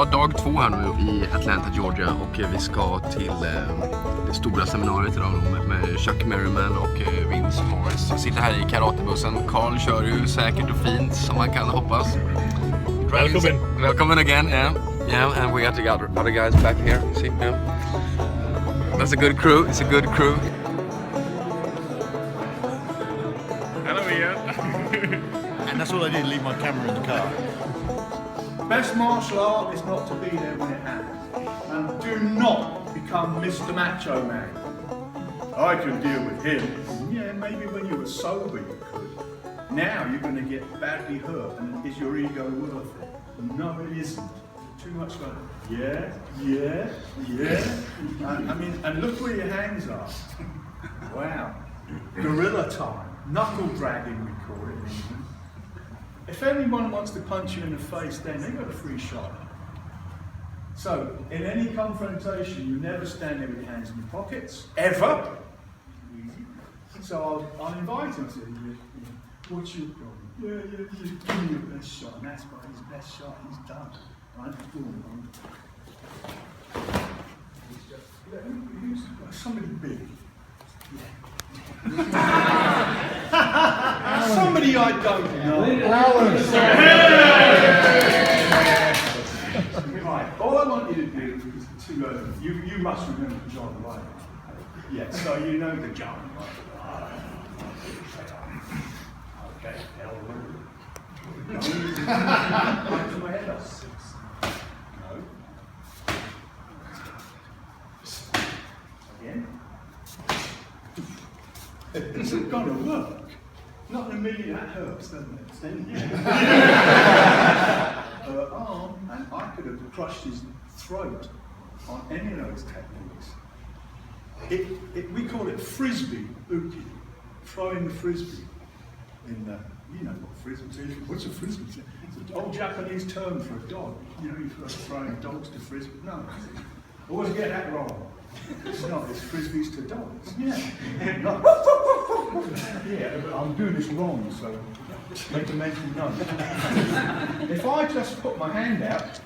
Ja, dag 2 här nu i Atlanta, Georgia, och vi ska till det stora seminariet idag med Chuck Merriman och Vince Morris. Jag sitter här i karatebussen. Carl kör ju säkert och fint som man kan hoppas. Welcome again, yeah, and we got the other guys back here. See, yeah. That's a good crew. It's a good crew. Hello, Ian. And that's all I did, leave my camera in the car. Best martial art is not to be there when it happens. And do not become Mr. Macho Man. I can deal with him. Yeah, maybe when you were sober you could. Now you're going to get badly hurt, and is your ego worth it? No, it isn't. Too much fun. Yeah. And look where your hands are. Wow. Gorilla time. Knuckle dragging, we call it in England. If anyone wants to punch you in the face, then they've got a free shot. So, in any confrontation, you never stand there with your hands in your pockets, ever. So I'll invite him to you. What's your problem? Yeah, give me your best shot. And that's by his best shot. He's done. Right? Boom. Somebody big. Somebody I don't know. Right. All I want you to do is you must remember John, right? Yeah. So you know the John, right? Okay. To my head up. No. Again. This isn't gonna work. Not in a million, that hurts, doesn't it? Her arm, and I could have crushed his throat on any of those techniques. We call it frisbee uki, throwing the frisbee. You know what frisbee is? What's a frisbee? It's an old Japanese term for a dog. You know, you're throwing dogs to frisbee. No, always get that wrong. It's not, it's frisbees to dogs. Yeah. Yeah, but I'm doing this wrong, so make a mental note. If I just put my hand out,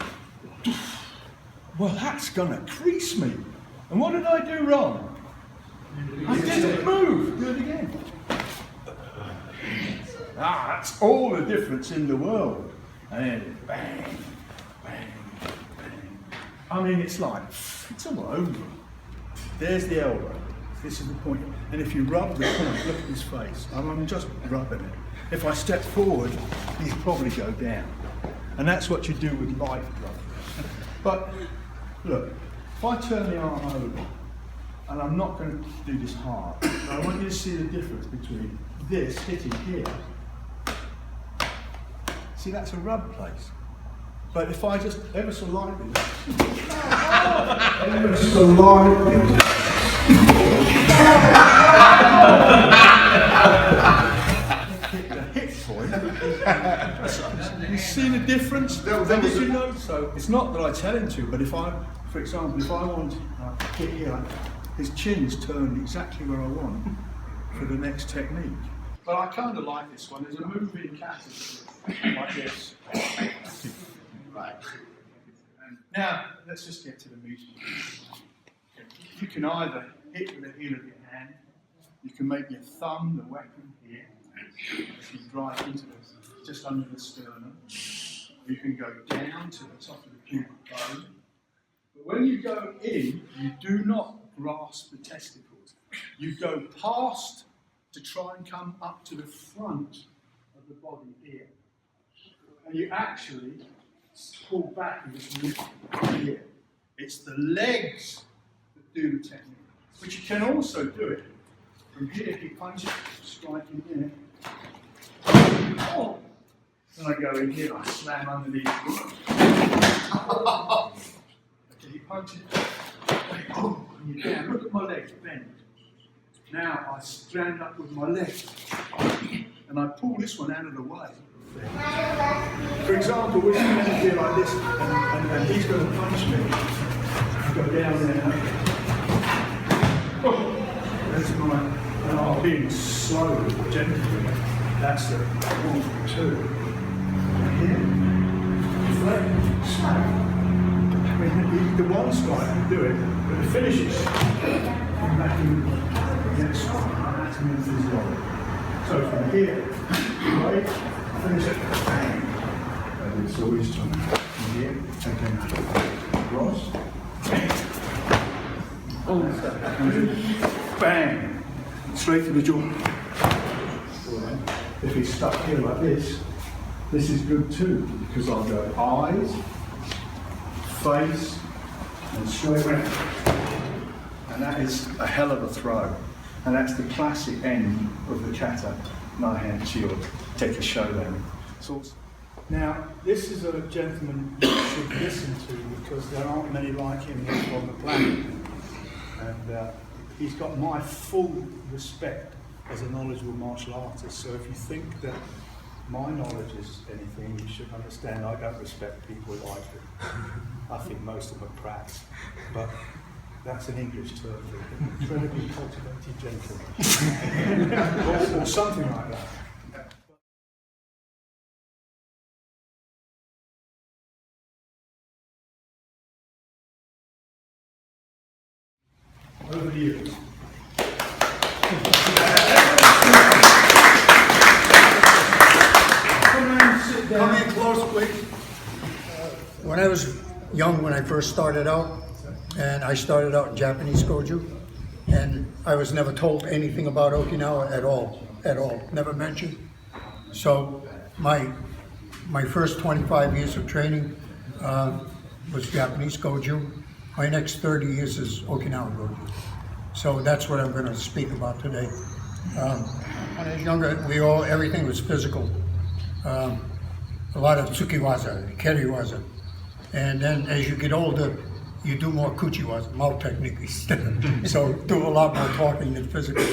well, that's gonna crease me. And what did I do wrong? I didn't move. Do it again. That's all the difference in the world. And then bang, bang, bang. I mean, it's like, it's all over. There's the elbow. This is the point. And if you rub the point, look at his face. I'm just rubbing it. If I step forward, he'll probably go down. And that's what you do with light rubbing. But look, if I turn the arm over, and I'm not going to do this hard, but I want you to see the difference between this hitting here. See, that's a rub place. But if I just ever so lightly, ever so lightly, hit the hip point. You see the difference? Then did you know? So it's not that I tell him to, but if I, for example, if I want to hit here, his chin's turned exactly where I want for the next technique. But I kind of like this one. There's a move in Kissaki like this. Right. And now, let's just get to the meat. You can either hit with the heel of your hand, you can make your thumb the weapon here, if you drive into this, just under the sternum. You can go down to the top of the pubic bone. But when you go in, you do not grasp the testicles. You go past to try and come up to the front of the body here. And you actually pull back and just lift here. It's the legs that do the technique. But you can also do it from here. If you punch it, strike in here. Oh. Then I go in here, I slam underneath. Okay, you punch it. Oh, and you're down. Look at my legs, bend. Now I stand up with my legs. And I pull this one out of the way. For example, we're going to be like this, and he's going to punch me. Go down there. Oh, that's my, and I'm being slow, gentle. That's the 1, 2. Here, flat, smack. the one strike can do it, but the finishes back in the next strike, that's more physiology. So from here, right, finish it, bang. And it's always from here, again, cross, bang, straight to the jaw. If he's stuck here like this is good too, because I'll go eyes, face, and straight round. And that is a hell of a throw. And that's the classic end of the kata, no hand shield, take a showdown. So, now, this is a gentleman you should listen to because there aren't many like him here on the planet. And he's got my full respect as a knowledgeable martial artist. So if you think that my knowledge is anything, you should understand I don't respect people like him. I think most of them are prats. But that's an English term for an incredibly cultivated gentleman. or something like that. Over to you. Come in close, please. When I was young, when I first started out, and I started out in Japanese Goju, and I was never told anything about Okinawa at all, never mentioned. So my first 25 years of training was Japanese Goju. My next 30 years is Okinawa Goju. So that's what I'm going to speak about today. When I was younger, everything was physical. A lot of tsukiwaza, keriwaza. And then as you get older, you do more kuchiwaza, mouth technique. So do a lot more talking than physical.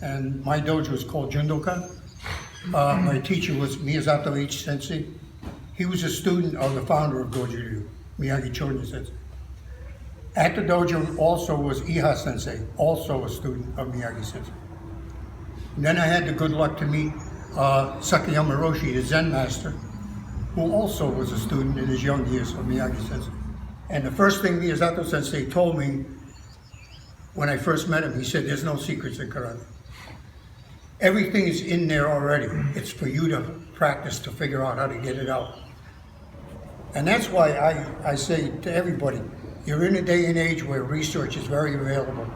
And my dojo was called Jundokan. My teacher was Miyazato H. Sensei. He was a student of the founder of Goju-Ryu, Miyagi Chonin Sensei. At the dojo also was Iha Sensei, also a student of Miyagi Sensei. And then I had the good luck to meet Sakayama Roshi, the Zen master, who also was a student in his young years of Miyagi Sensei. And the first thing Miyazato Sensei told me when I first met him, he said, there's no secrets in karate. Everything is in there already. It's for you to practice to figure out how to get it out. And that's why I say to everybody, you're in a day and age where research is very available,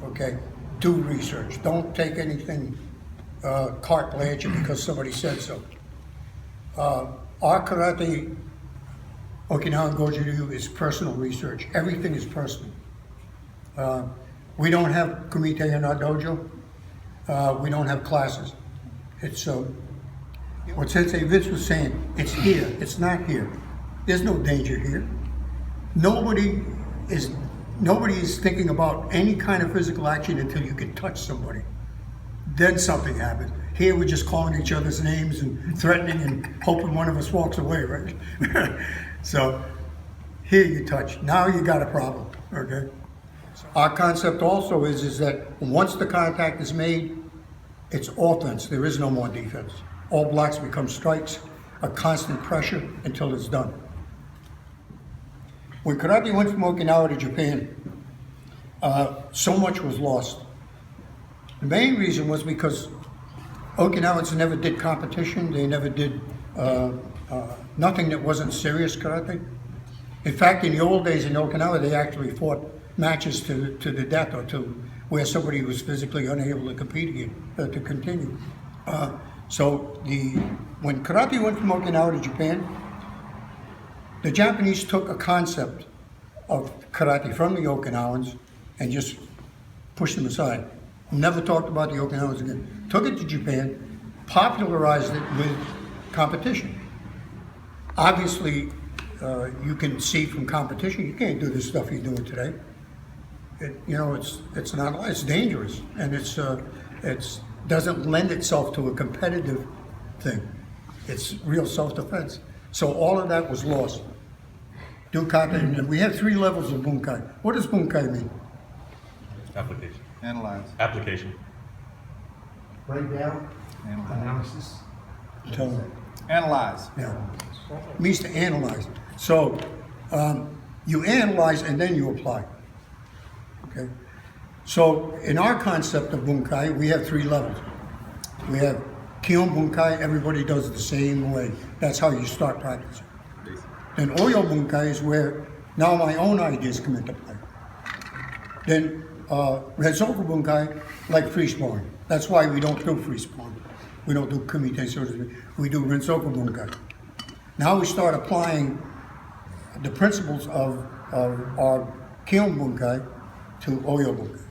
okay? Do research. Don't take anything carte blanche because somebody said so. Our karate, Okinawan Goju-Ryu, is personal research. Everything is personal. We don't have kumite in our dojo. We don't have classes. It's what Sensei Vince was saying, it's here, it's not here. There's no danger here. Nobody is thinking about any kind of physical action until you can touch somebody. Then something happens. Here we're just calling each other's names and threatening and hoping one of us walks away, right? So here you touch. Now you got a problem, okay? Our concept also is that once the contact is made, it's offense. There is no more defense. All blocks become strikes, a constant pressure until it's done. When karate went from Okinawa to Japan, so much was lost. The main reason was because Okinawans never did competition. They never did nothing that wasn't serious karate. In fact, in the old days in Okinawa, they actually fought matches to the death or to where somebody was physically unable to compete again, to continue. When karate went from Okinawa to Japan, the Japanese took a concept of karate from the Okinawans and just pushed them aside. Never talked about the Okinawans again. Took it to Japan, popularized it with competition. Obviously, you can see from competition, you can't do the stuff you're doing today. It's dangerous, and it doesn't lend itself to a competitive thing. It's real self-defense. So all of that was lost. And we have 3 levels of bunkai. What does bunkai mean? Application. Analyze. Application. Break down. You analyze and then you apply. Okay? So in our concept of bunkai, we have 3 levels. We have Kion bunkai, everybody does it the same way. That's how you start practicing. Then Oyo bunkai is where now my own ideas come into play. Then Rensoku bunkai, like free sparring. That's why we don't do free sparring. We don't do kumite, so to speak. We do Rensoku bunkai. Now we start applying the principles of our Kion bunkai to Oyo bunkai.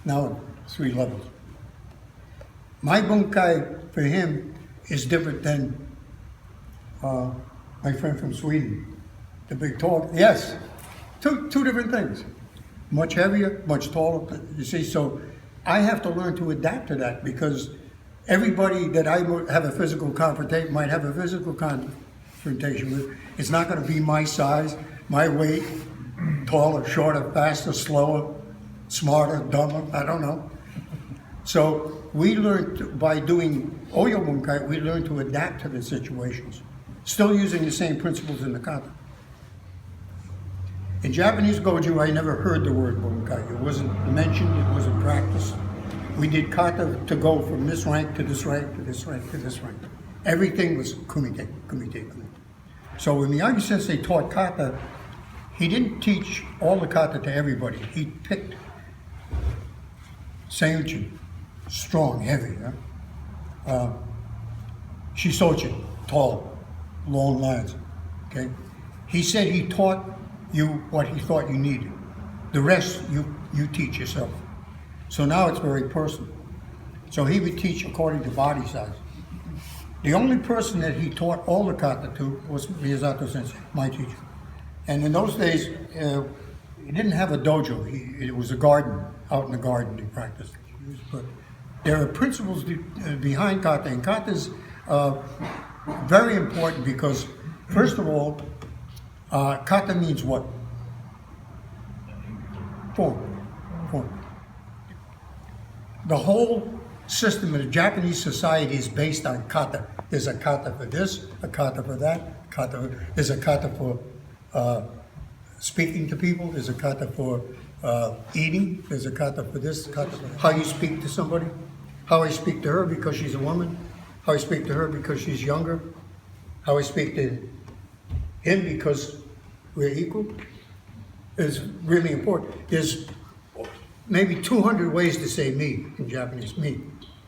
Now 3 levels. My bunkai for him is different than my friend from Sweden, the big tall. Yes, two different things. Much heavier, much taller. You see, so I have to learn to adapt to that because everybody that I have a physical confrontation might have a physical confrontation with. It's not going to be my size, my weight, taller, shorter, faster, slower, smarter, dumber. I don't know. So we learned by doing Oyo bunkai, we learned to adapt to the situations, still using the same principles in the kata. In Japanese Goju, I never heard the word bunkai. It wasn't mentioned, it wasn't practiced. We did kata to go from this rank to this rank to this rank to this rank. Everything was kumite, kumite, kumite. So when Miyagi Sensei taught kata, he didn't teach all the kata to everybody. He picked Seiyuchi, strong, heavy. Shisochi, tall, long lines. Okay? He said he taught you what he thought you needed. The rest you teach yourself. So now it's very personal. So he would teach according to body size. The only person that he taught all the kata to was Miyazato Sensei, my teacher. And in those days, he didn't have a dojo. It was a garden, out in the garden he practiced. But there are principles behind kata, and kata is very important because, first of all, kata means what? Form. The whole system of the Japanese society is based on kata. There's a kata for this, a kata for that, there's a kata for speaking to people, there's a kata for eating, there's a kata for this, kata for how you speak to somebody, how I speak to her because she's a woman, how I speak to her because she's younger, how I speak to him because we're equal, is really important. There's maybe 200 ways to say me in Japanese, me,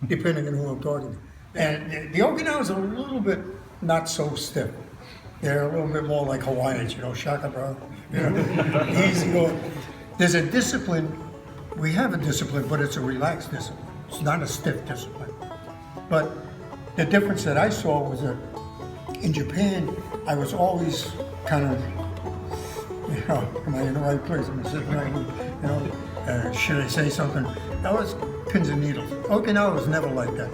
depending on who I'm talking to. And the Okinawas are a little bit not so stiff. They're a little bit more like Hawaiians, shaka bro, easy going. There's a discipline, we have a discipline, but it's a relaxed discipline. It's not a stiff discipline. But the difference that I saw was that in Japan, I was always kind of, am I in the right place? Am I sitting right? Should I say something? That was pins and needles. Okinawa was never like that.